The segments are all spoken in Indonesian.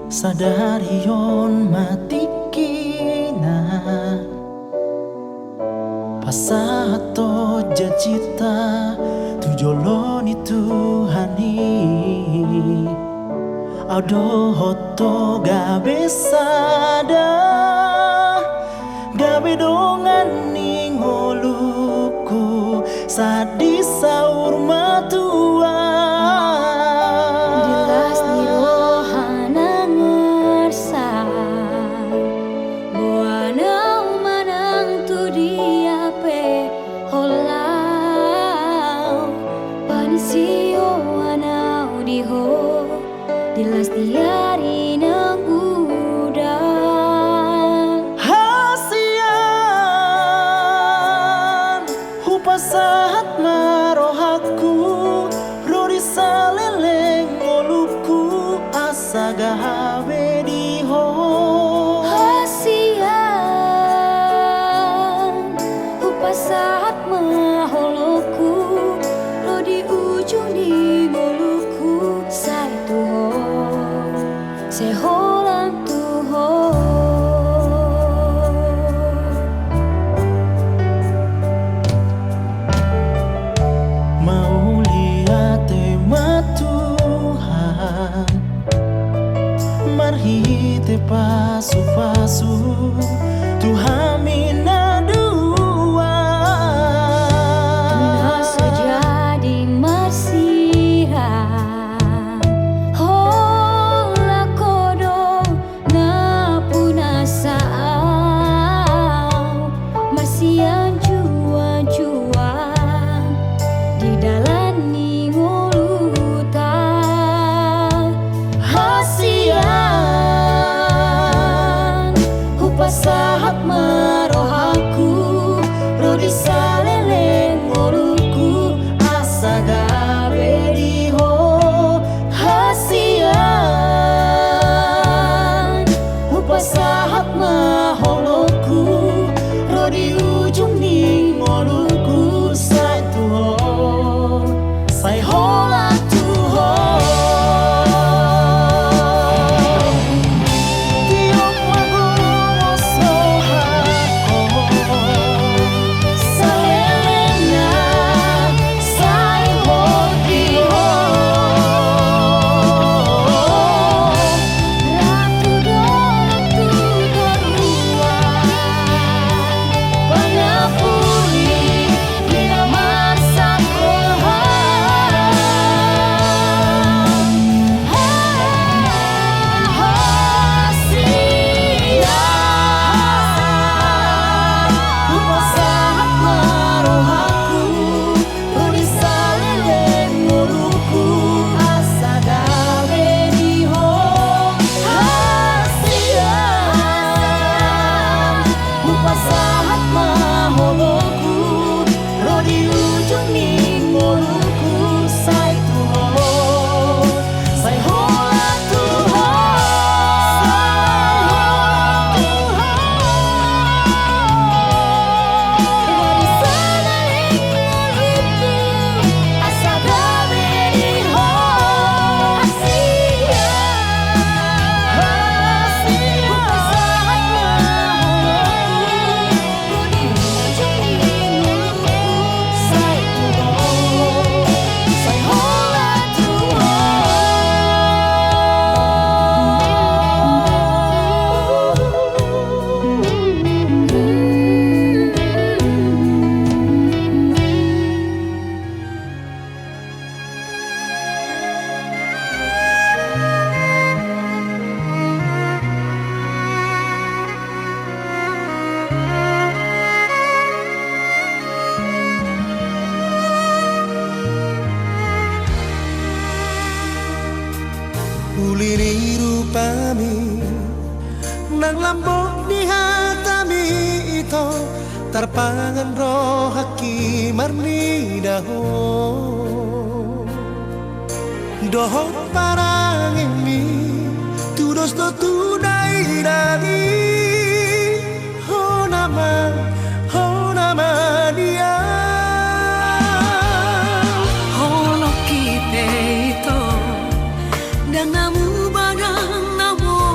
Sadarion matikina pasato jajita tujoloni Tuhani Audo hoto gabe sada gabe dongan ningoluku sadi saur matua Jelas di rohana ngersa Buana manang tu dia pe holau Panisio anau diho Jelas diari nang udang Hasian hupasahat marohaku Rodi saleleng ngoluku asa gawe diho Hasian hupasahat maholoku Lo di ujung di ngoluku Sai tuho Seholang tuho mau lihat tema Tuhan marhite pasu-pasu Tuhan mina dua Nasa jadi marsiran Hola kodo ngapuna saau Marsian juang-juang Di dalam ningolutan Hasian hupasahat marohaku Rodi saleleng ngoluku asa gawe diho Hasian hupasahat maholoku Rodi ujung ning ngoluku sai tuho sai hola tuho tiok magomo sohako salelena sai hodiho ratu dorua pangapuri bila masa Sahat maholoku Rodi ujung ning ngoluku sai tuho sai hola tuho dari sana ning ngoluku asa gawe diho Uliri rupami nang lambok di hatami ito tarpangan roh haki marni daho dohot parang ini tudos do tunai dagi ho nama dia Holo kite ito Dan namu badang namo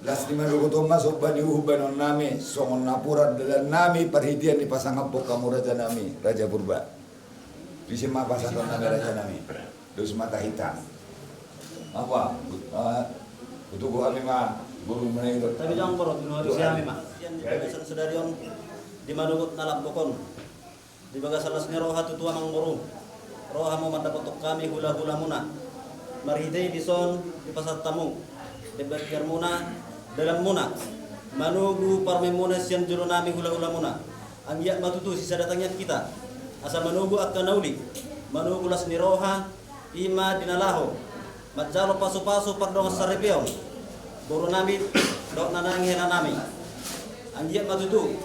Las lima lukuto masuk bani ubanon nami songon napurat dalam nami perhitian di pasangapok kamu raja nami Raja Purba. Bisa ma pasangan nami raja nami. Dos mata hitam. Apa? Butuh kami mah burung menengok. Tapi jangan borot di luar siami mah. Yang dibagasan sedarion di manugut nalam pokon. Di bagasan lasnya roha tutua mang borong. Roha mau mendapat kami hula-hula muna. Marhitei di son di pasar tamu. Debat muna. Dalam muna manugu parmemuna sian juru nami hula-hula muna anggiat matutu sisa datangnya kita asa manugu akka nauli manugu las niroha ima dinalaho majalo pasu-pasu pardong sarepeon guru nami dok nanangi nami anggiat matutu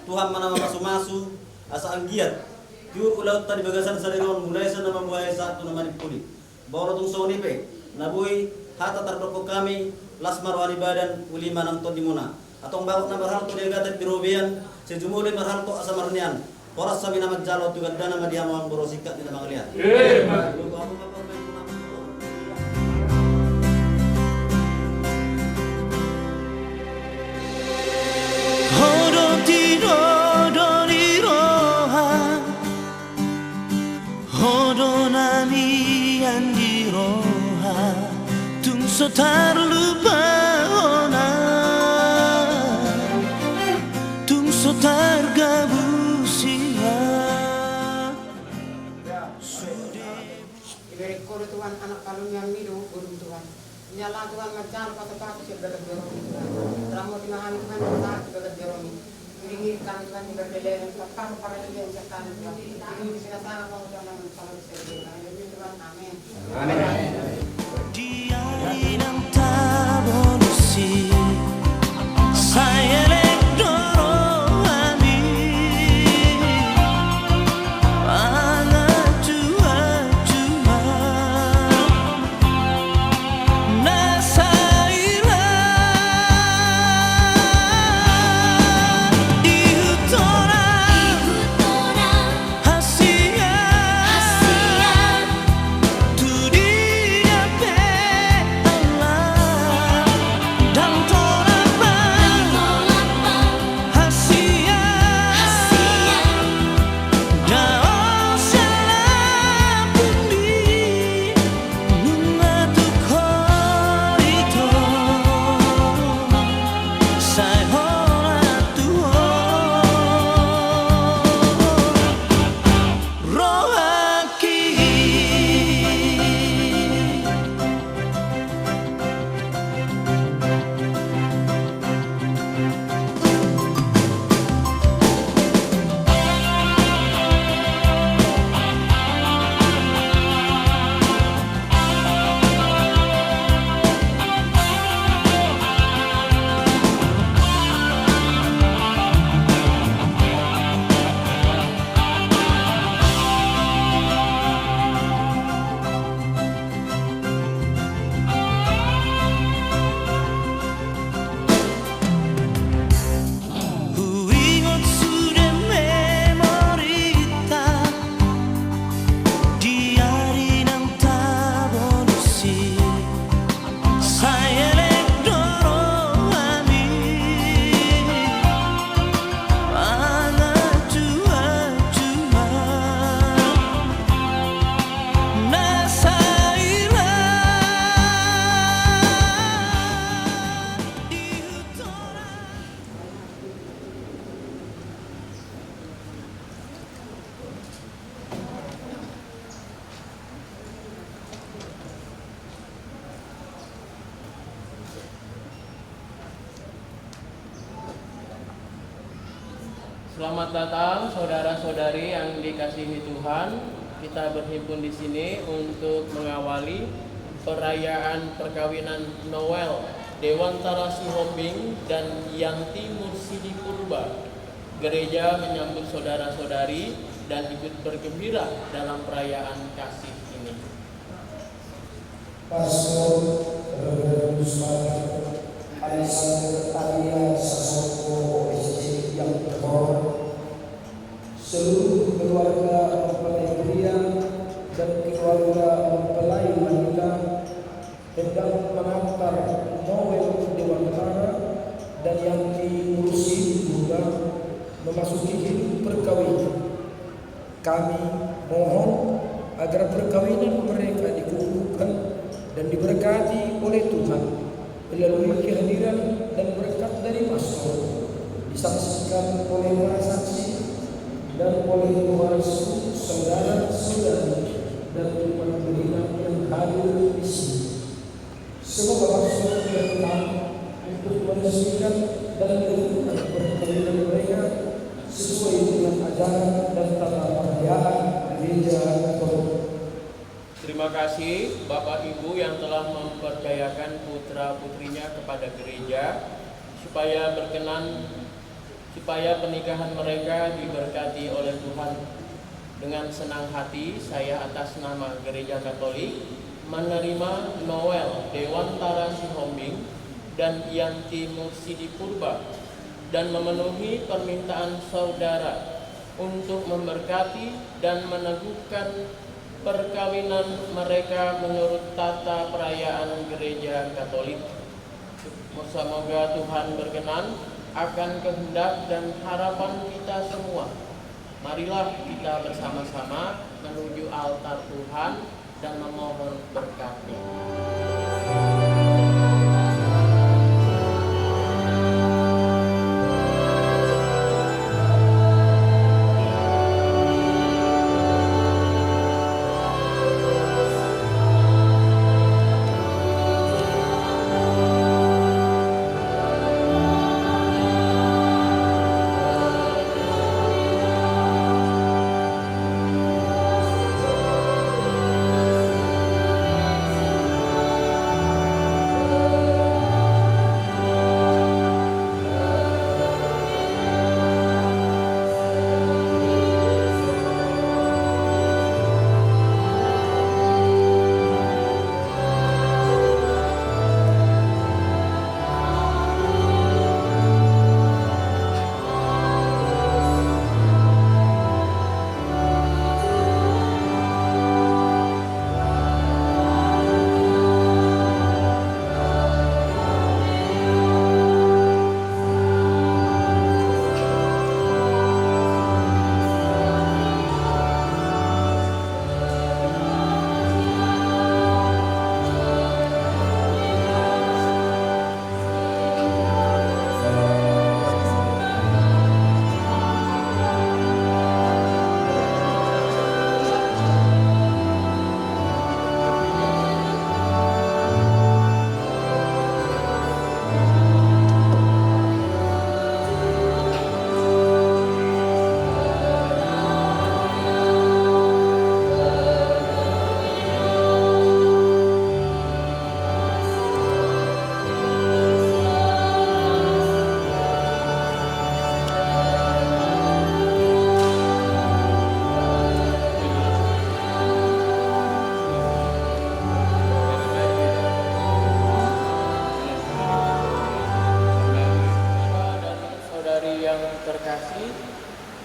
Tuhan mana masu-masu asa anggiat tiur ulau tadi bagasan sarepeon mulai sana membuai satu nama dipuli bawa tung sonipe nabui hata tardoko kami las marwani badan ulima nangton dimuna atong bawat na marhal to diagatat birobian sejumuli marhal to asa marnian poras sami na magjalo tugad dana madiamang borosikat nila mga lihat So terlupa ona tung so tergabusia Iberi koro Tuhan anak kalung yang miru burung Tuhan nyala Tuhan macam kata-kata siap dapat jeromi Tuhan ramo timahami Tuhan dapat jeromi menginginkan Tuhan diberdaya kapal para yang serta Tuhan ini di sini sana mau Tuhan kalau bisa Tuhan amin amin Diarin ang tabonusi Saya lekdoro ami Angat jua-jua Nasaila Dihutora Hasia Selamat datang saudara-saudari yang dikasihi Tuhan. Kita berhimpun di sini untuk mengawali perayaan perkawinan Noel Dewantara Sihombing dan Yanti Mursidi Purba. Gereja menyambut saudara-saudari dan ikut bergembira dalam perayaan kasih ini. Pastor Reverendus Mater Alexander Arya Sasongko SC yang terhormat, seluruh keluarga mempelai pria dan keluarga mempelai wanita hendak mengantar Noel Dewantara dan Yanti Mursi juga memasuki hidup perkawinan. Kami mohon agar perkawinan mereka dikukuhkan dan diberkati oleh Tuhan melalui kehadiran dan berkat dari pastor, disaksikan oleh para saksi dan oleh para saudara-saudari dan umat beriman yang hadir di sini. Semoga pastor berkenan untuk meresmikan dan melakukan perkawinan mereka sesuai dengan ajaran dan tata perayaan gereja Katolik. Terima kasih Bapak Ibu yang telah mempercayakan putra-putrinya kepada gereja supaya pernikahan mereka diberkati oleh Tuhan. Dengan senang hati saya atas nama Gereja Katolik menerima Noel Dewantara Sihombing dan Yanti Mursidi Purba dan memenuhi permintaan saudara untuk memberkati dan meneguhkan perkawinan mereka menurut tata perayaan Gereja Katolik. Semoga Tuhan berkenan akan kehendak dan harapan kita semua. Marilah kita bersama-sama menuju altar Tuhan dan memohon berkat-Nya.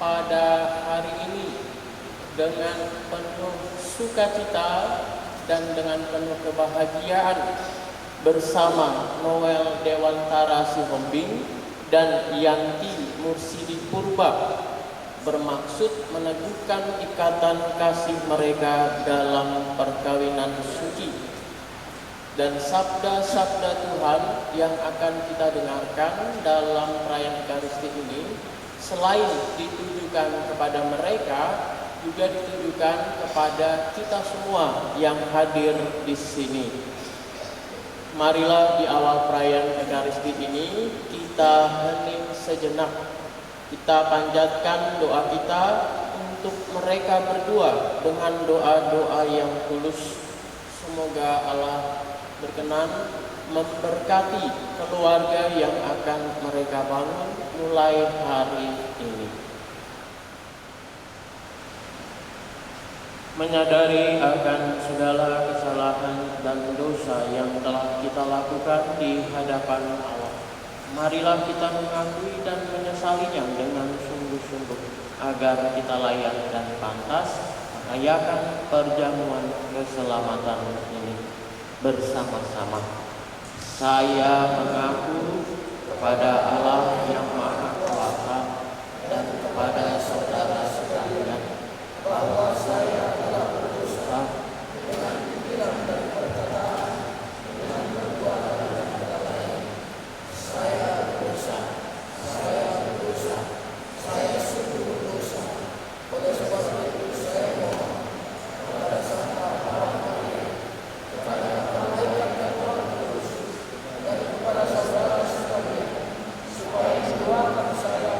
pada hari ini dengan penuh sukacita dan dengan penuh kebahagiaan bersama Noel Dewantara Sihombing dan Yanti Mursidi Purba bermaksud meneguhkan ikatan kasih mereka dalam perkawinan suci. Dan sabda-sabda Tuhan yang akan kita dengarkan dalam perayaan Ekaristi ini selain ditujukan kepada mereka, juga ditujukan kepada kita semua yang hadir di sini. Marilah di awal perayaan Ekaristi ini kita hening sejenak. Kita panjatkan doa kita untuk mereka berdua dengan doa-doa yang tulus. Semoga Allah berkenan memberkati keluarga yang akan mereka bangun mulai hari ini. Menyadari akan segala kesalahan dan dosa yang telah kita lakukan di hadapan Allah, marilah kita mengakui dan menyesalinya dengan sungguh-sungguh agar kita layak dan pantas merayakan perjamuan keselamatan ini bersama-sama. Saya mengaku kepada Allah yang Maha Kuasa dan kepada saudara sekalian bahwa saya telah berdosa dengan pikiran dan perkataan, dengan perbuatan dan kelalaian. Saya berdosa, saya sungguh berdosa. Oleh sebab itu saya mohon kepada Sang Bapa Maria, kepada malaikat dan Roh Kudus, dan kepada saudara sekalian, supaya mendoakan saya.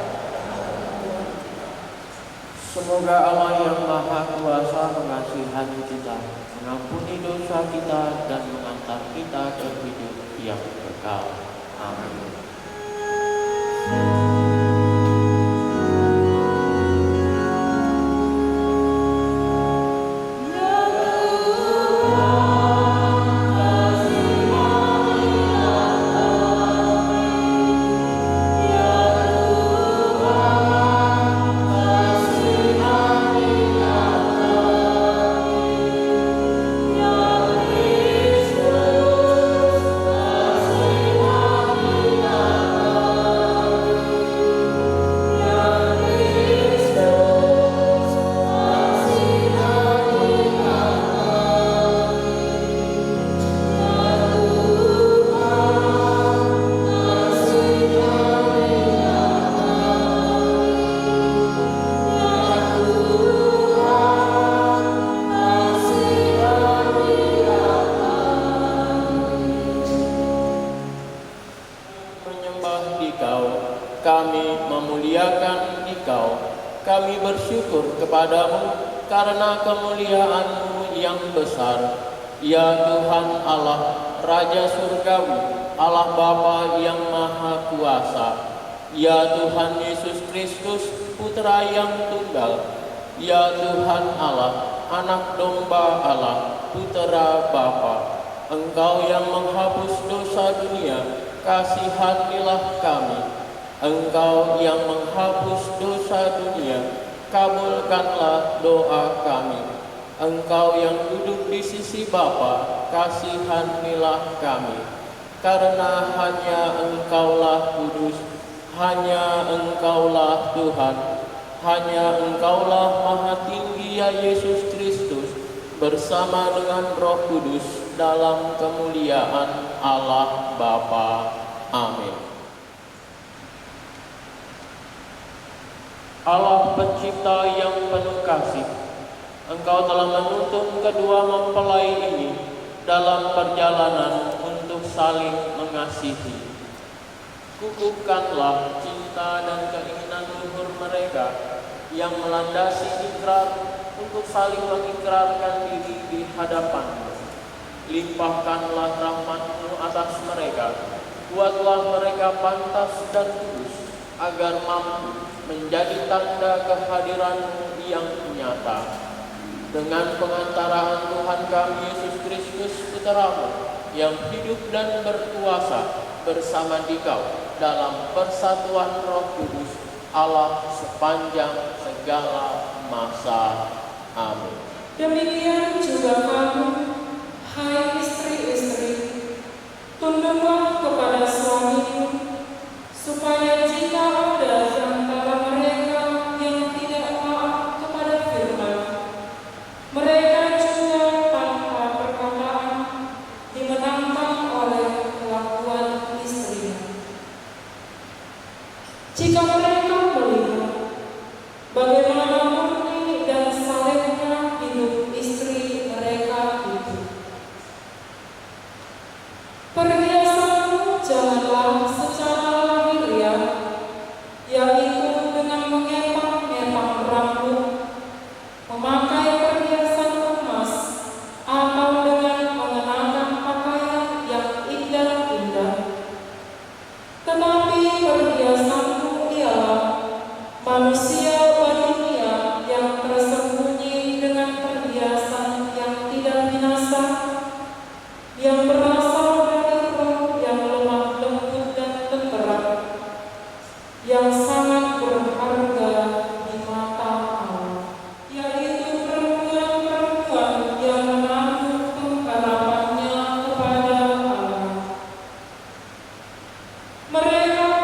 Semoga Allah yang Maha Kuasa mengasihani kita, mengampuni dosa kita, dan mengantar kita ke hidup yang kekal. Amin. Kami memuliakan Dikau, kami bersyukur kepadamu karena kemuliaan-Mu yang besar. Ya Tuhan Allah, Raja Surgawi, Allah Bapa yang Maha Kuasa. Ya Tuhan Yesus Kristus, Putra yang Tunggal. Ya Tuhan Allah, Anak Domba Allah, Putra Bapa. Engkau yang menghapus dosa dunia, kasihanilah kami. Engkau yang menghapus dosa dunia, kabulkanlah doa kami. Engkau yang duduk di sisi Bapa, kasihanilah kami. Karena hanya Engkaulah kudus, hanya Engkaulah Tuhan, hanya Engkaulah Maha Tinggi ya Yesus Kristus, bersama dengan Roh Kudus dalam kemuliaan Allah Bapa. Amin. Allah Pencipta yang penuh kasih, Engkau telah menuntun kedua mempelai ini dalam perjalanan untuk saling mengasihi. Kukuhkanlah cinta dan keinginan luhur mereka yang melandasi ikrar untuk saling mengikrarkan diri di hadapan-Mu. Limpahkanlah rahmat-Mu atas mereka, buatlah mereka pantas dan kudus, agar mampu menjadi tanda kehadiran-Mu yang nyata. Dengan pengantaraan Tuhan kami Yesus Kristus Putra-Mu yang hidup dan berkuasa bersama Dikau dalam persatuan Roh Kudus Allah sepanjang segala masa. Amin. Demikian juga kamu, hai istri-istri, tunduklah kepada suamimu, supaya jika ada di antara mereka yang tidak taat kepada firman, mereka juga tanpa perkataan dimenangkan oleh kelakuan istrinya. Jika mereka melihat bagaimana murni dan salehnya hidup istri mereka itu, perhiasanmu janganlah secara lahiriah, yaitu dengan mengepang-ngepang rambut, memakai perhiasan emas, atau dengan mengenakan pakaian yang indah-indah. Tetapi perhiasanmu ialah manusia batinnya yang tersembunyi dengan perhiasan yang tidak binasa, yang berasal dari Roh yang lemah lembut dan tenteram, yang sangat berharga di mata Allah, yaitu perempuan-perempuan yang menaruh pengharapannya kepada Allah. Mereka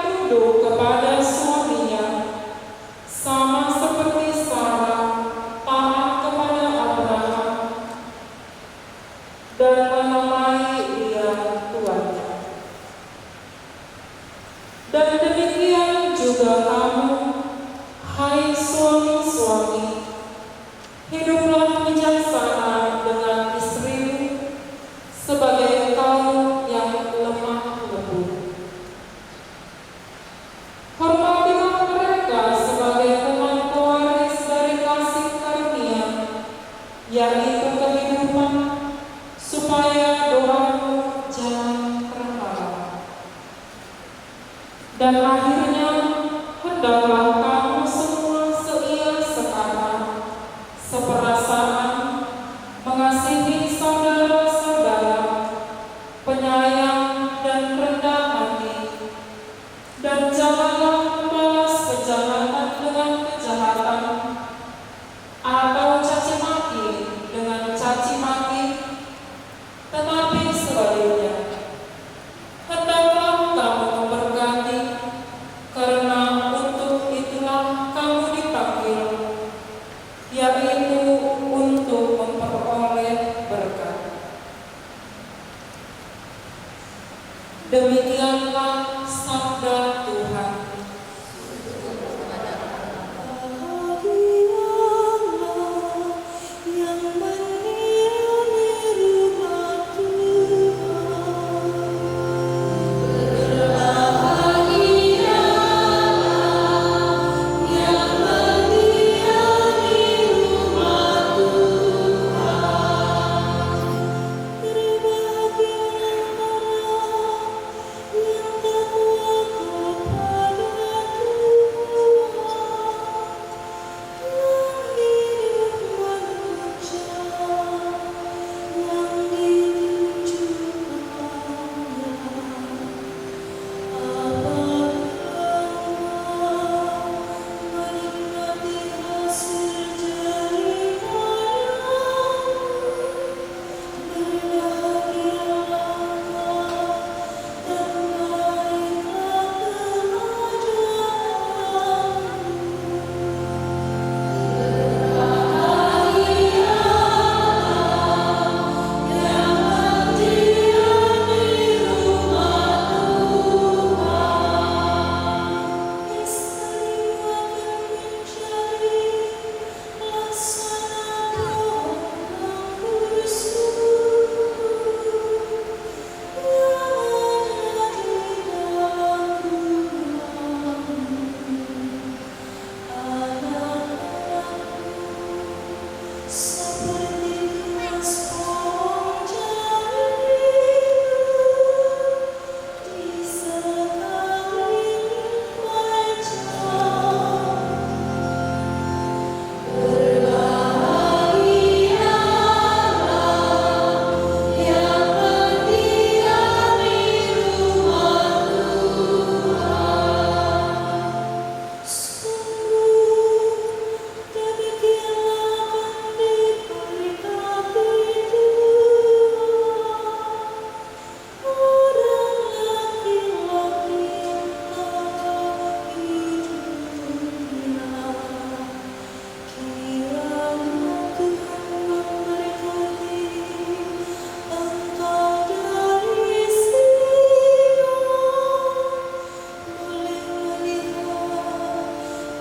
menamai dia tuannya. Dan demikian juga kamu, hai suami-suami, hiduplah bijaksana dengan istrimu sebagai kaum yang lemah lembut. Hormatilah mereka sebagai teman pewaris dari kasih karunia, yaitu kehidupan, supaya doamu jangan terhalang. Dan akhirnya, hendaklah kamu semua seia sekata, seperasaan, mengasihi saudara-saudara, penyayang dan rendah hati, dan janganlah membalas kejahatan dengan kejahatan, atau caci maki dengan caci maki, tetapi sebaliknya, hendaklah kamu berganti, karena untuk itulah kamu dipanggil, yaitu untuk memperoleh berkat. Demikianlah sabda Tuhan. Yang mendiami rumah Tuhan, berbahagialah yang mendiami rumah Tuhan,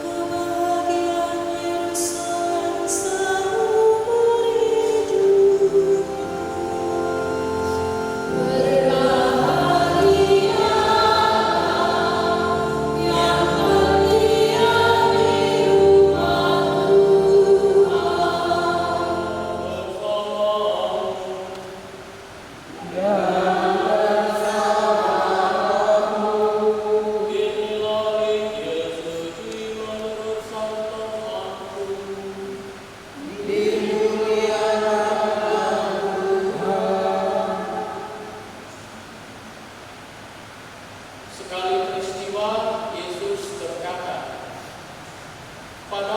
berbahagialah yang takwa kepada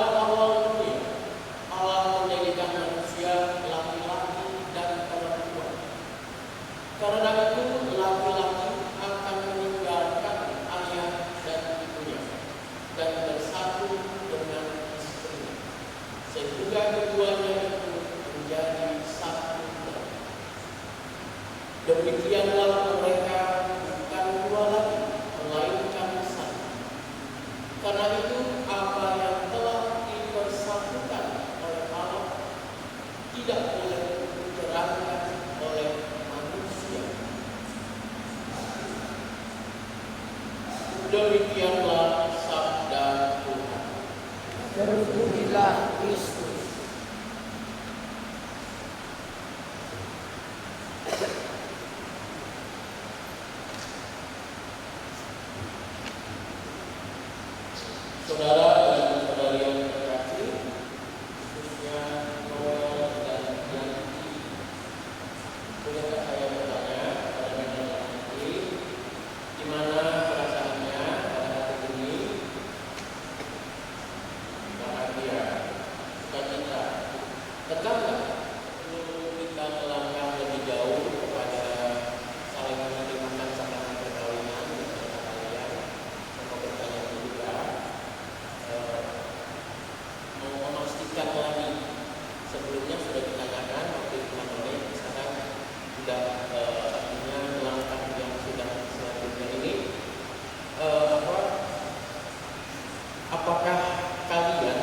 Demikianlah mereka bukan dua lagi, melainkan satu. Karena itu apa yang telah dipersatukan oleh Allah tidak boleh dicerahkan oleh manusia. Demikianlah sabda Tuhan. Terpujilah Kristus. Saudara dan saudari yang terkasih, khususnya Noel dan Yanti, bolehkah saya bertanya pada Noel dan Yanti, gimana perasaannya pada hari ini? Bahagia, sukacita, tegang nggak? Perlu kita melangkah lebih jauh kepada saling menerima sakaman perkawinan bersama kalian. Saya mau bertanya dulu ya. Mau memastikan lagi, sebelumnya sudah ditanyakan waktu itu namanya, sekarang sudah artinya langkah yang sudah selanjutnya ini apakah kalian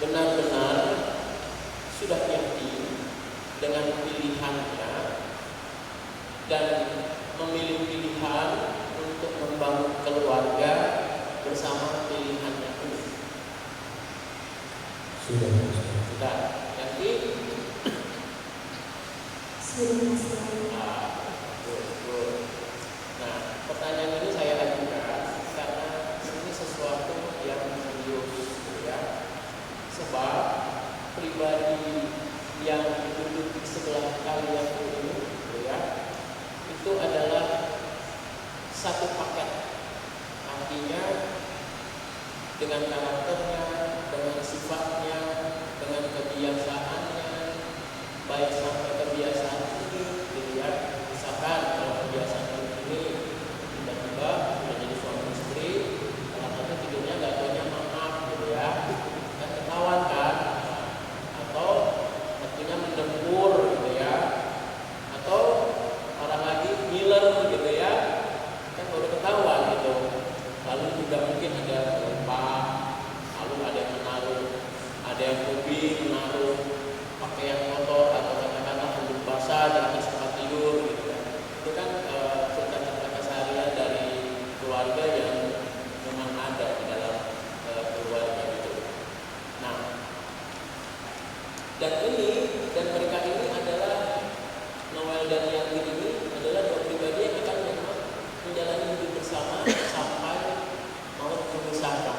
benar-benar sudah yakin dengan pilihannya dan memilih pilihan untuk membangun keluarga bersama pilihannya itu? Sudah. Jadi nah, pertanyaan ini saya ajukan karena ini sesuatu yang serius, ya. Sebab pribadi yang duduk di sebelah kalian ini, ya, itu adalah satu paket. Artinya dengan karakternya, dengan sifatnya, dengan kebiasaannya, baik sampai kebiasaan ini, gitu ya. Misalkan kalau kebiasaan ini tiba-tiba menjadi suami istri, salah satu tidurnya gak taunya maaf, gitu ya, kan ketahuan kan, atau waktunya mendempur, gitu ya, atau orang lagi ngiler, gitu ya, kan baru ketahuan gitu. Lalu juga mungkin ada lupa, lalu ada yang menaruh, ada yang hobi menaruh pakaian kotor atau katakanlah handuk basah di atas tempat tidur, gitu kan. Itu kan cerita-cerita keseharian dari keluarga yang memang ada di dalam keluarga itu. Nah, dan mereka ini adalah Noel dan Yanti ini adalah dua pribadi yang akan memang menjalani hidup bersama sampai maut memisahkan.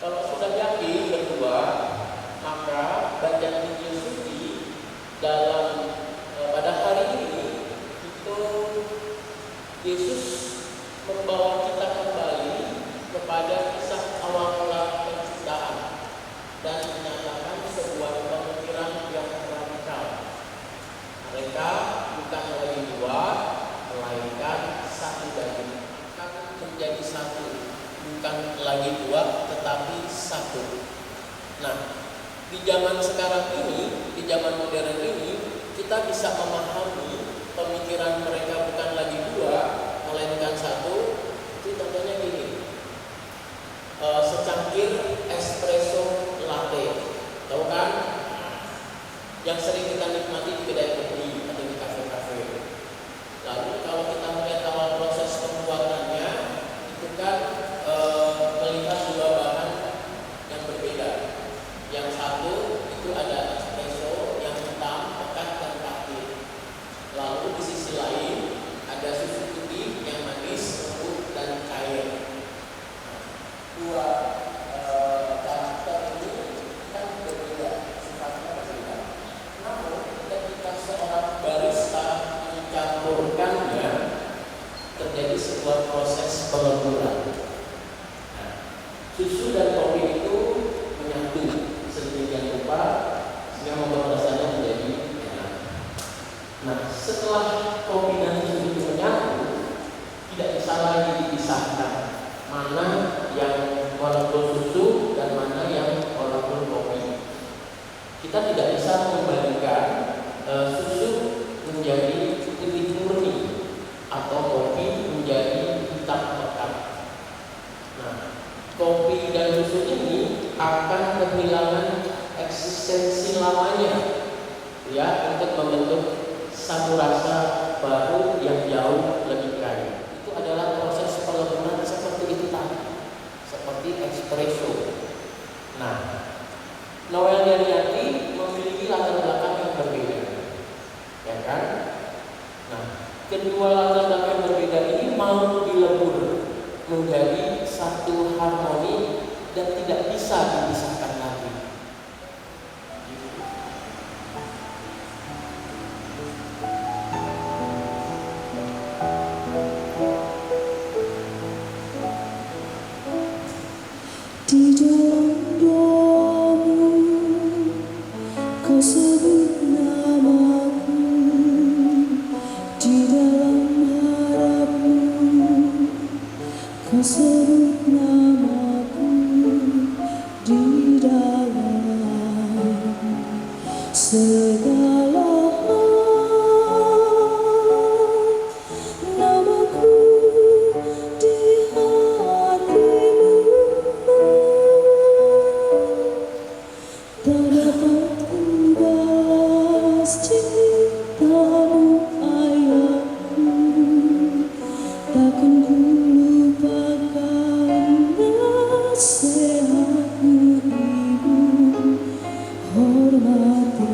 Kalau sudah yakin berdua, maka bacaan Injil suci dalam pada hari ini itu Yesus membawa kita kembali kepada kisah awal mula penciptaan dan menyatakan sebuah pemikiran yang radikal. Mereka bukan lagi dua, melainkan satu daging, akan menjadi satu, bukan lagi dua, tetapi satu. Nah, di zaman sekarang ini, di zaman modern ini, kita bisa memahami pemikiran mereka bukan lagi dua, melainkan satu. Itu contohnya gini, secangkir espresso latte, tahu kan? Yang sering kita nikmati di kedai kopi atau di kafe-kafe. Lalu kalau kita melihat awal proses pembuatannya, itu kan melihat dua bahan yang berbeda. Yang satu itu ada espresso yang hitam, pekat dan pahit. Lalu di sisi lain ada susu putih yang manis, lembut dan cair. Dua karakter ini kan berbeda, sifatnya berbeda. Namun ketika seorang barista mencampurkannya, terjadi sebuah proses peleburan. Nah, susu dan kopi itu menyatu sedemikian rupa sehingga membuat rasanya menjadi enak. Nah, setelah kopi dan susu itu menyatu, tidak bisa lagi dipisahkan mana yang molekul susu dan mana yang molekul kopi. Kita tidak bisa membandingkan susu menjadi lebih murni atau kopi menjadi hitam pekat. Nah, kopi dan susu ini akan kehilangan eksistensi lamanya ya untuk membentuk satu rasa baru yang jauh lebih kaya. Itu adalah proses peleburan seperti itu tadi, seperti espresso. Nah, Noel dan Yati memiliki latar belakang yang berbeda, ya kan? Nah, kedua latar belakang yang berbeda ini mau dilebur menjadi satu harmoni dan tidak bisa dipisahkan lagi. Di dalam doamu kau sebut namaku, di dalam harapmu kau sebut namaku, di dalam segala namaku di hatimu. Tak dapat ku balas cintamu ayahku, takkan ku lupakan nasihatmu ibu. Hormati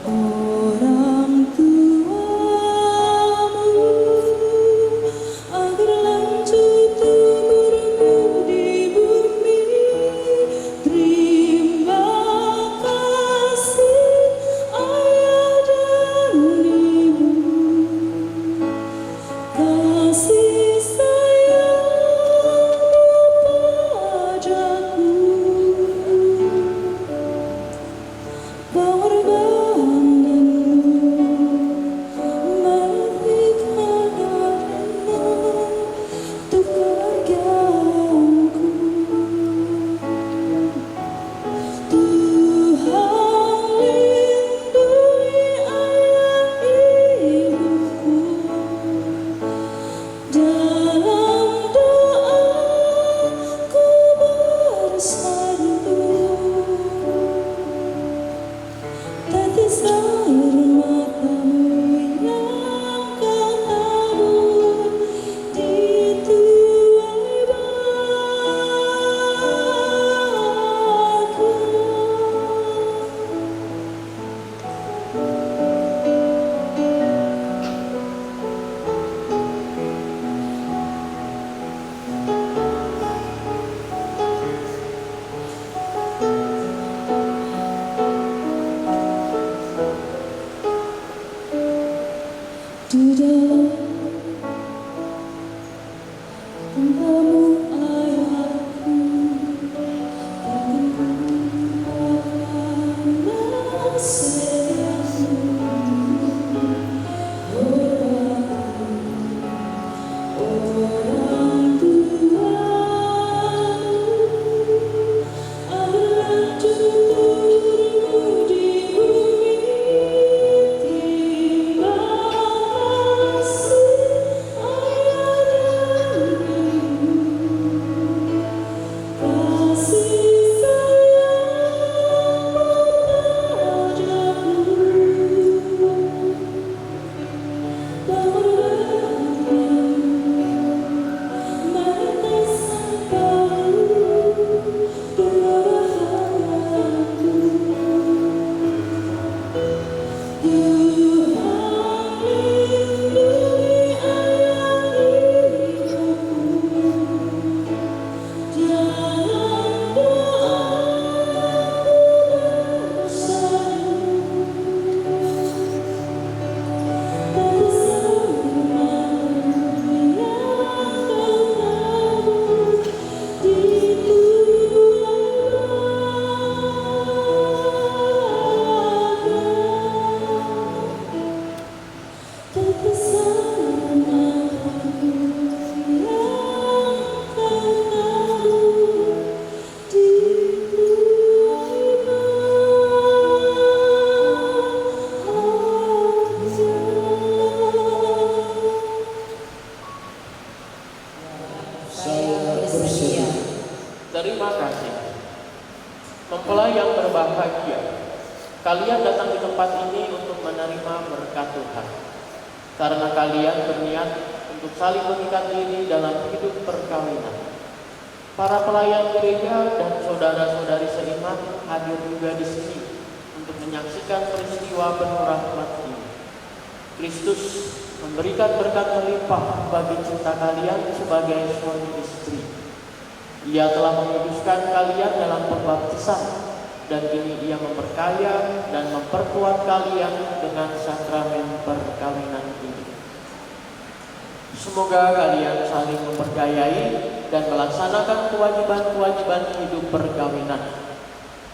orang tuamu agar lanjut umurmu di bumi. Terima kasih ayah dan ibu, kasih sayangmu padaku. Pengorbananmu menghentikan karena untuk kebahagiaanku. Tuhan lindungi ayah ibuku, dalam doaku bersatu. Tetes air matamu yang kau tabur di tuai batu. Di dalam tentangmu ayahku, takkan ku lupakan nasihatmu. Hormati orang tuamu agar lanjut umurmu di bumi. Terima kasih kalian datang di tempat ini untuk menerima berkat Tuhan. Karena kalian berniat untuk saling mengikat diri dalam hidup perkawinan. Para pelayan gereja dan saudara-saudari seiman hadir juga di sini untuk menyaksikan peristiwa penuh rahmat ini. Kristus memberikan berkat melimpah bagi cinta kalian sebagai suami istri. Ia telah menguduskan kalian dalam pembaptisan, dan kini Ia memperkaya dan memperkuat kalian dengan sakramen perkawinan ini. Semoga kalian saling mempercayai dan melaksanakan kewajiban-kewajiban hidup perkawinan.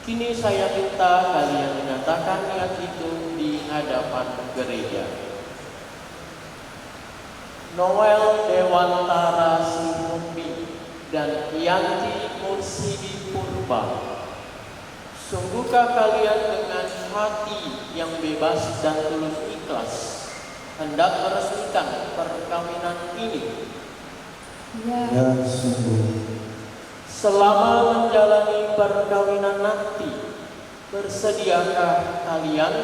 Kini saya minta kalian menyatakan niat itu di hadapan gereja. Noel Dewantara Simumbi dan Yanti Mursidi Purba, sungguhkah kalian dengan hati yang bebas dan tulus ikhlas hendak meresmikan perkawinan ini? Ya, sungguh. Selama menjalani perkawinan nanti, bersediakah kalian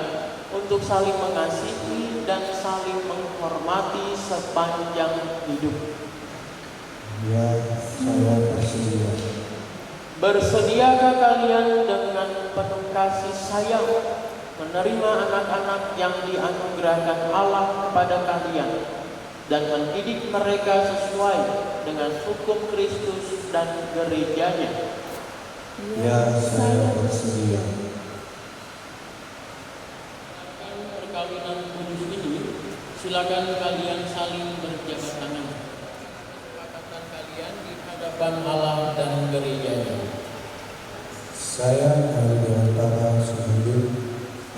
untuk saling mengasihi dan saling menghormati sepanjang hidup? Ya, saya bersedia. Bersediakah kalian dengan penuh kasih sayang menerima anak-anak yang dianugerahkan Allah kepada kalian dan mendidik mereka sesuai dengan hukum Kristus dan gerejanya? Ya, saya bersedia. Perkawinan kudus ini, silakan kalian saling berjabat tangan. Kesepakatan kalian di hadapan Allah dan gerejanya. Saya Hari Dewantara Simumbi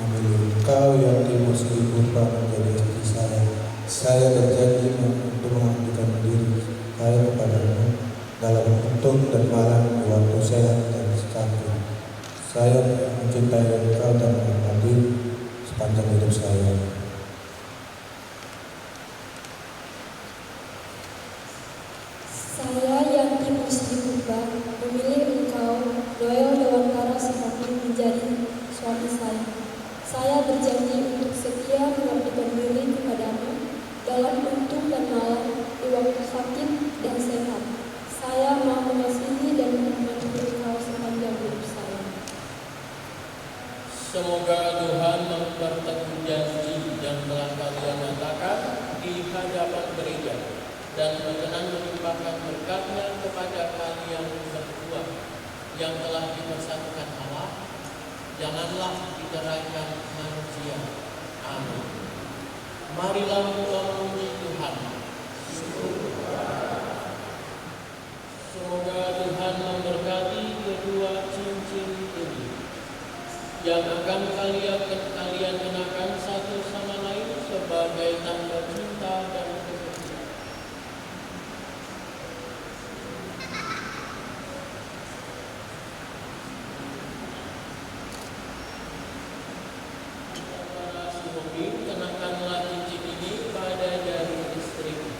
memilih engkau yang Mursidi Purba menjadi istri saya. Saya berjanji untuk mengabdikan diri saya kepadamu dalam untung dan malam di waktu sehat dan sakit. Saya mencintai engkau dan menghormati sepanjang hidup saya. saya Yanti Mursidi Purba memilih engkau, Noel Dewantara Simumbi, menjadi suami saya. Saya berjanji untuk setia mengabdikan diri kepadamu dalam untung dan malam di waktu sakit dan sehat. Saya mau mengasihi dan menghormati engkau sepanjang hidup saya. Semoga Tuhan memperteguh janji yang telah kalian nyatakan di hadapan gereja dan berkenan melimpahkan berkat-Nya kepada kalian berdua yang telah dipersatukan Allah. Janganlah diceraikan manusia. Amin. Marilah kita memuji Tuhan. Semoga Tuhan memberkati kedua cincin ini yang akan kalian kenakan satu sama lain sebagai tanda cinta dan kesetiaan. Saudara Simumbi, kenakanlah cincin ini pada jari istrimu.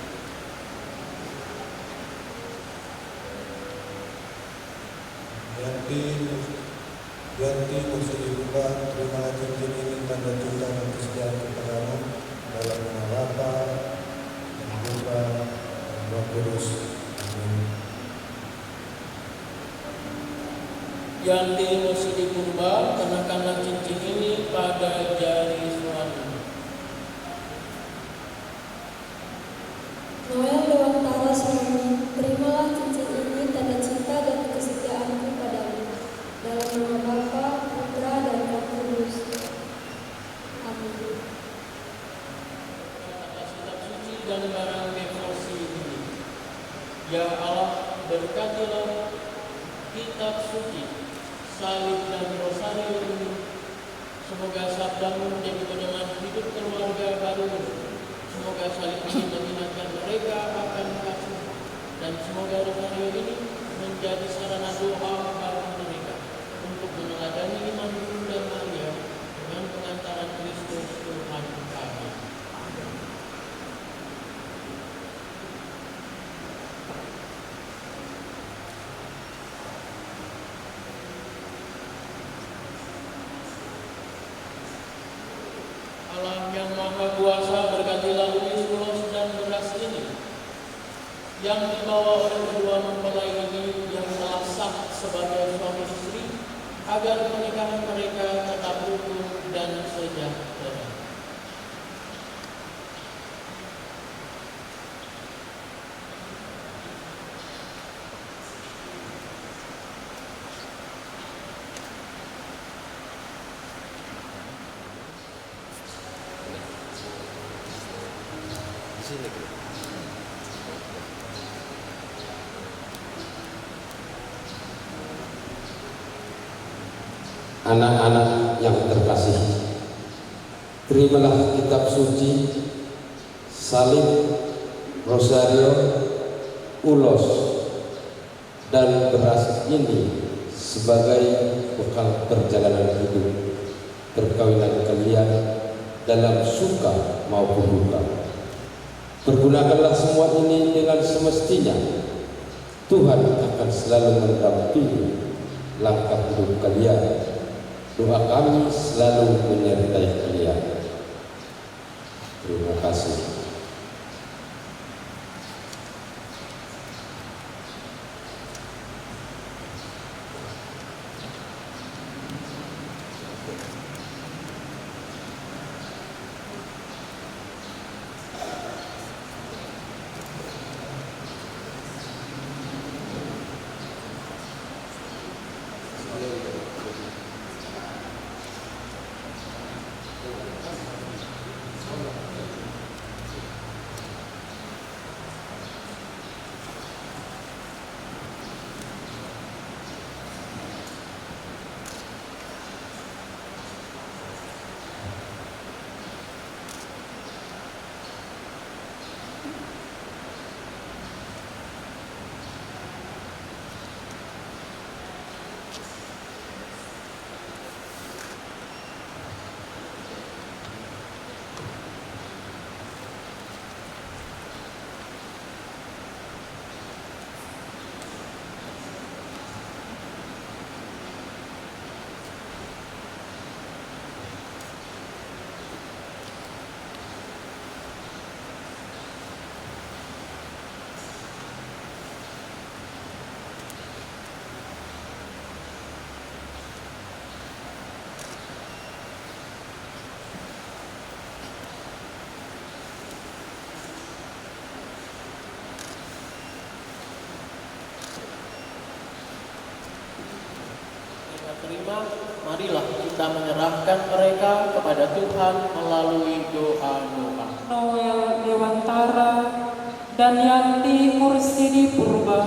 Yanti Mursidi Purba, terimalah cincin ini tanda cinta dan kesetiaan kepadamu dalam nama Bapa dan Putra dan Roh Kudus. Amin. Yanti Mursidi Purba, kenakanlah cincin ini pada jari suamimu. Noel Dewantara Simumbi, terimalah cincin ini tanda cinta dan kesetiaanku padamu dalam nama Bapa, Putra, dan Roh Kudus. Amin. Atas kitab suci dan barang devosi ini, ya Allah, berkatilah kitab suci, salib dan rosario ini. Semoga sabdamu menjadi pedoman hidup keluarga baru. Semoga salib ini mengingatkan mereka akan kasih, dan semoga rosario ini menjadi sarana doa bagi mereka untuk meneladani iman Bunda Maria dengan pengantaran Kristus Tuhan kami. kuasa berganti lalui ulos dan beras ini yang dibawa oleh kedua mempelai ini yang telah sah sebagai suami istri, agar pernikahan mereka tetap rukun dan sejahtera. Anak-anak yang terkasih, terimalah kitab suci, salib, rosario, ulos, dan beras ini sebagai bekal perjalanan hidup perkawinan kalian dalam suka maupun duka. Pergunakanlah semua ini dengan semestinya. Tuhan akan selalu mendampingi langkah hidup kalian. Doa kami selalu menyertai kalian. Terima kasih. Terima, marilah kita menyerahkan mereka kepada Tuhan melalui doa-doa. Noel Dewantara dan Yanti Mursidi Purba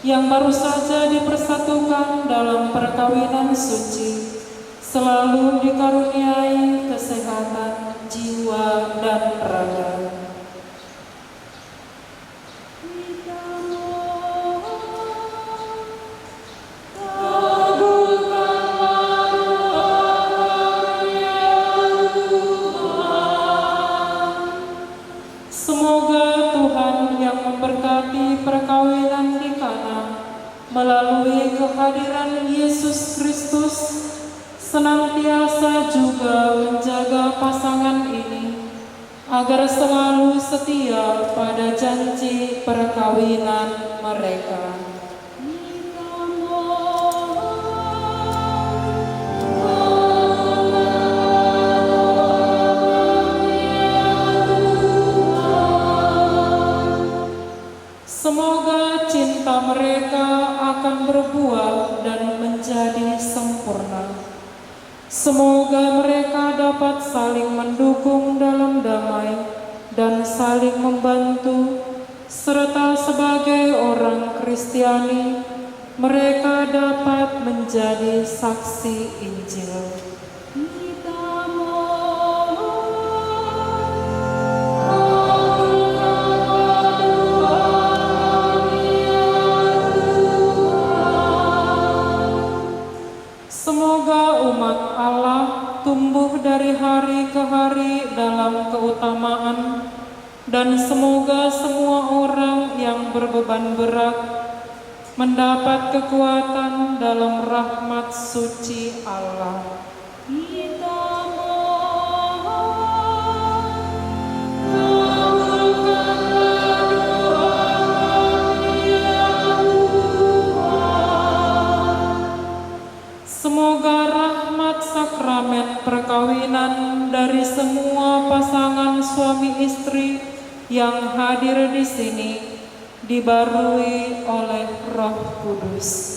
yang baru saja dipersatukan dalam perkawinan suci, selalu dikaruniai kesehatan jiwa dan raga. Perkawinan di Kana melalui kehadiran Yesus Kristus senantiasa juga menjaga pasangan ini agar selalu setia pada janji perkawinan mereka. Semoga cinta mereka akan berbuah dan menjadi sempurna. Semoga mereka dapat saling mendukung dalam damai dan saling membantu, serta sebagai orang Kristiani, mereka dapat menjadi saksi Injil. Semoga umat Allah tumbuh dari hari ke hari dalam keutamaan, dan semoga semua orang yang berbeban berat mendapat kekuatan dalam rahmat suci Allah. Kita mohon pasangan suami istri yang hadir di sini dibarui oleh Roh Kudus.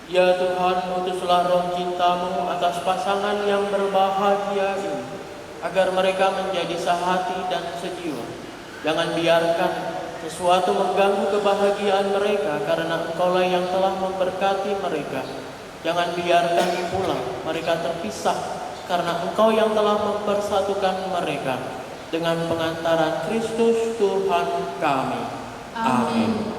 Ya Tuhan, utuslah roh cinta-Mu atas pasangan yang berbahagia ini, agar mereka menjadi sehati dan sejiwa. Jangan biarkan sesuatu mengganggu kebahagiaan mereka, karena Engkau-lah yang telah memberkati mereka. Jangan biarkan pula mereka terpisah, karena Engkau yang telah mempersatukan mereka dengan pengantaran Kristus Tuhan kami. Amin.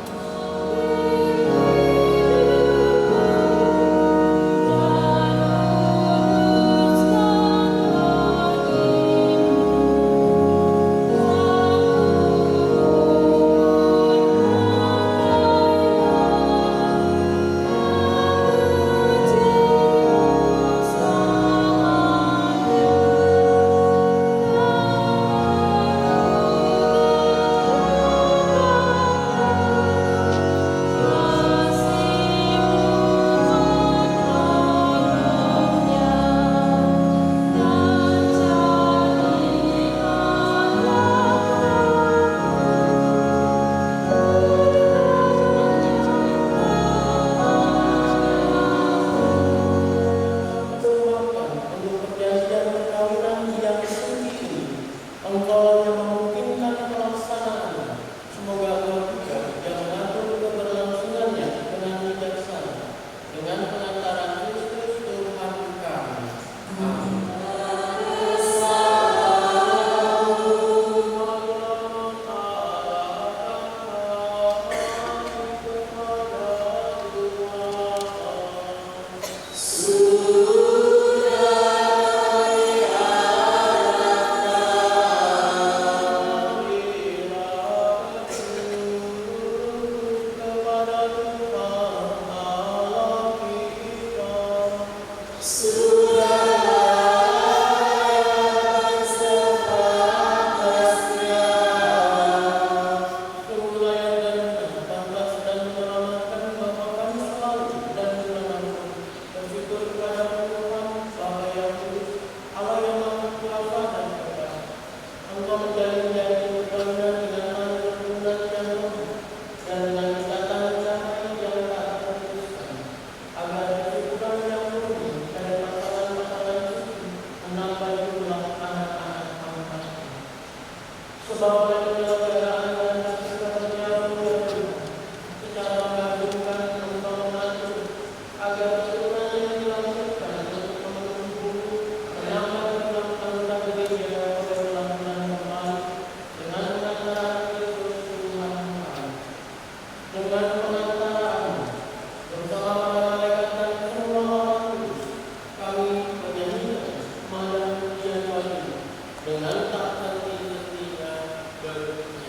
dengan tak henti-hentinya bernyanyi.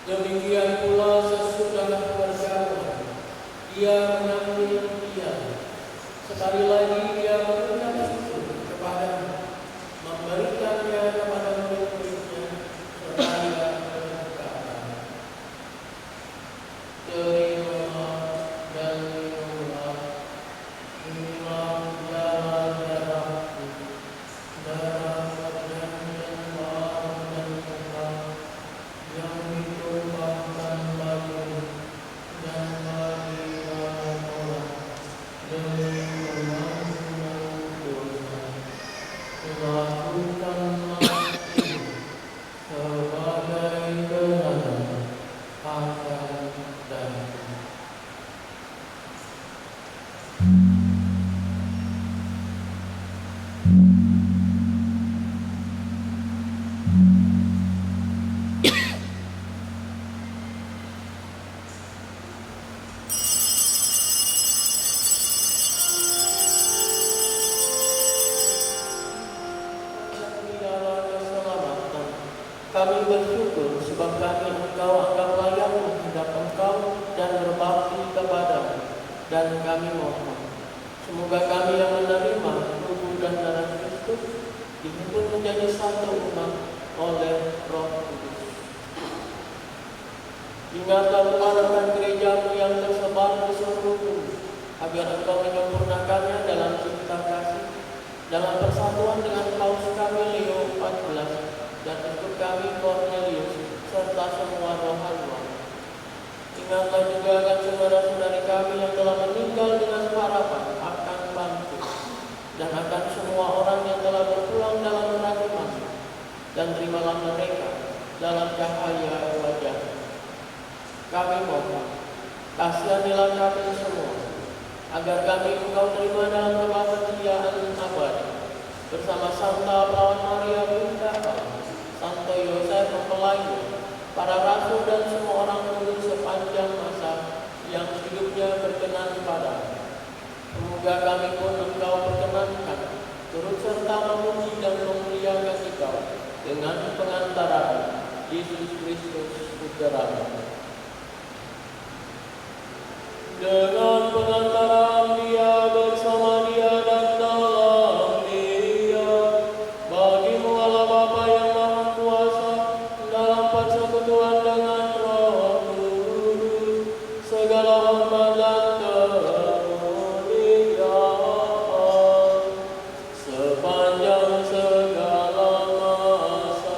Demikian pula sesudah berjalan, dia mengambil dia. Sekali lagi dia mengucap syukur kepada, memberikannya kepada murid-muridnya, serta dia berkata, "Terimalah dan minumlah, inilah jalan darahku, darah perjanjian baru dan kekal, yang ditumpahkan bagimu dan bagi banyak orang demi pengampunan dosa. Lakukanlah ini sebagai kenangan akan diriku." Kami bersyukur sebab kami Engkau anggap layak menghadap Engkau dan berbakti kepadamu. Dan kami mohon, semoga kami yang menerima tubuh dan darah Kristus dihimpun menjadi satu umat oleh Roh Kudus. Ingatlah Tuhan akan gereja-Mu yang tersebar di seluruh bumi, agar Engkau menyempurnakannya dalam cinta kasih, dalam persatuan dengan Paus kami Leo 14, dan untuk kami Cornelius, serta semua rohaniwan. Ingatlah juga akan saudara-saudari kami yang telah meninggal dengan harapan akan bangkit, dan akan semua orang yang telah berpulang dalam kerahiman, dan terimalah mereka dalam cahaya wajah. Kami mohon, kasihanilah kami semua, agar kami Engkau terima dalam kebahagiaan abadi, bersama Santa Perawan Maria Bunda Allah, Santo Yosef Mempelai, para rasul dan semua orang kudus sepanjang masa yang hidupnya berkenan padamu. Semoga kami pun Engkau perkenankan turut serta memuji dan memuliakan Engkau dengan pengantaran Yesus Kristus Putra-Mu. Dengan pengantaran Dia, bersama Dia dan dalam Dia, bagimu Allah Bapa yang Maha Kuasa, dalam persekutuan dengan Roh Kudus, segala hormat dan kemuliaan sepanjang segala masa.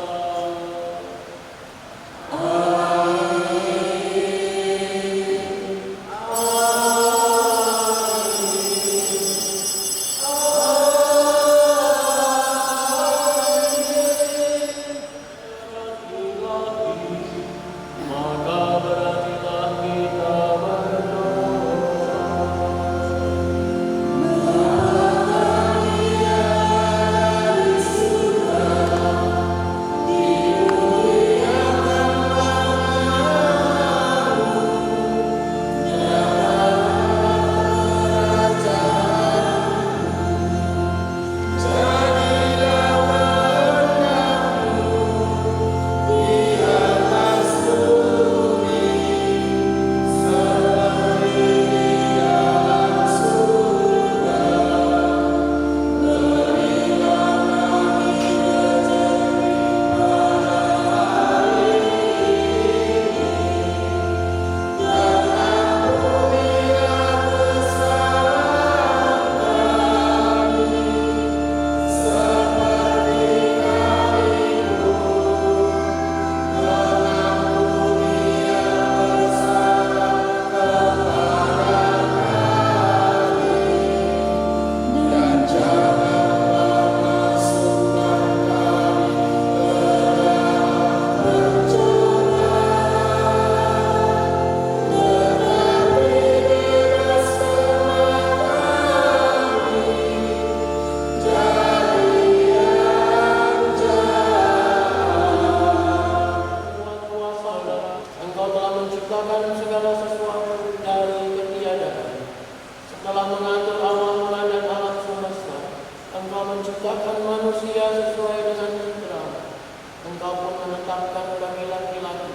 Engkau pun menetapkan kami laki-laki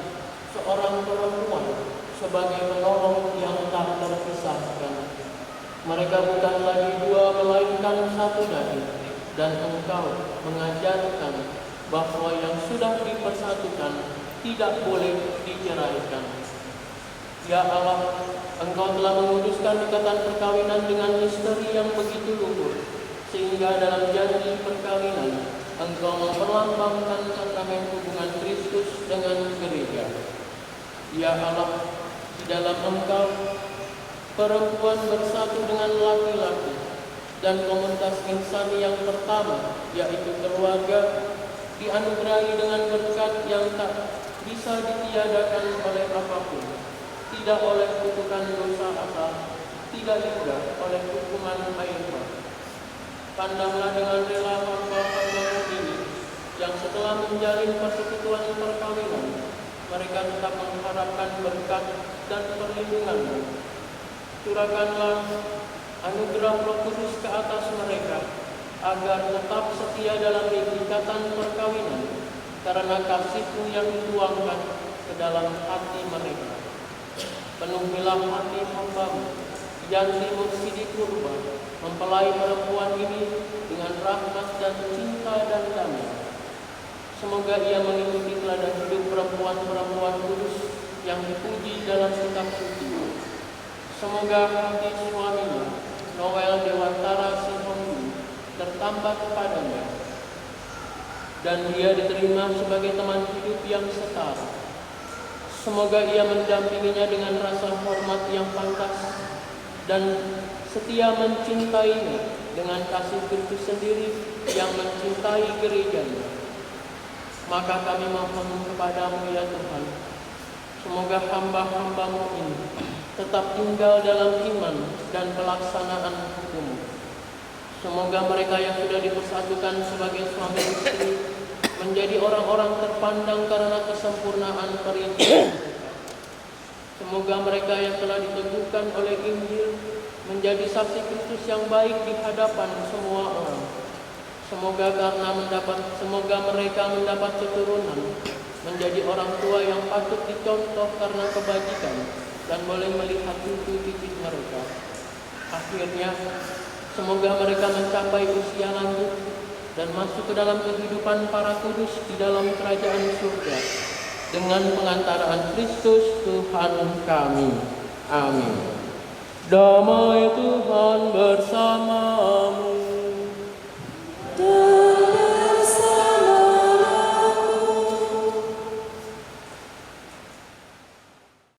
seorang sebagai penolong yang tak terpisahkan. Mereka bukan lagi dua melainkan satu daging, dan Engkau mengajarkan bahwa yang sudah dipersatukan tidak boleh diceraikan. Ya Allah, Engkau telah menguduskan ikatan perkawinan dengan misteri yang begitu luhur, sehingga dalam janji perkawinan Engkau memperlambangkan sakrament hubungan Kristus dengan gereja. Ya Allah, di dalam Engkau perempuan bersatu dengan laki-laki, dan komunitas insani yang pertama, yaitu keluarga, dianugerahi dengan berkat yang tak bisa ditiadakan oleh apapun, tidak oleh kutukan dosa asal, tidak juga oleh hukuman air bah. Pandanglah dengan rela hamba-hamba ini, yang setelah menjalin persekutuan perkawinan, mereka tetap mengharapkan berkat dan perlindungan. Curahkanlah anugerah Roh Kudus ke atas mereka, agar tetap setia dalam ikatan perkawinan, karena kasih-Mu yang dituangkan ke dalam hati mereka. Penuhilah hati hamba-Mu, Yanti Mursidi Purba, mempelai perempuan ini dengan rahmat dan cinta dan damai. Semoga ia mengikuti teladan hidup perempuan-perempuan kudus yang dipuji dalam kitab suci. Semoga hati suaminya, Noel Dewantara Sihonggu, tertambah kepadanya, dan dia diterima sebagai teman hidup yang setara. Semoga ia mendampinginya dengan rasa hormat yang pantas dan setia mencintainya dengan kasih Kristus sendiri yang mencintai gerejanya. Maka kami mohon kepada-Mu ya Tuhan, semoga hamba-hamba-Mu ini tetap tinggal dalam iman dan pelaksanaan hukum. Semoga mereka yang sudah dipersatukan sebagai suami istri menjadi orang-orang terpandang karena kesempurnaan perintilan mereka. Semoga mereka yang telah diteguhkan oleh Injil menjadi saksi Kristus yang baik di hadapan semua orang. Semoga mereka mendapat keturunan, menjadi orang tua yang patut dicontoh karena kebajikan, dan boleh melihat cucu-cucu mereka. Akhirnya, semoga mereka mencapai usia lanjut dan masuk ke dalam kehidupan para kudus di dalam kerajaan surga dengan pengantaraan Kristus Tuhan kami. Amin. Damai Tuhan bersamamu.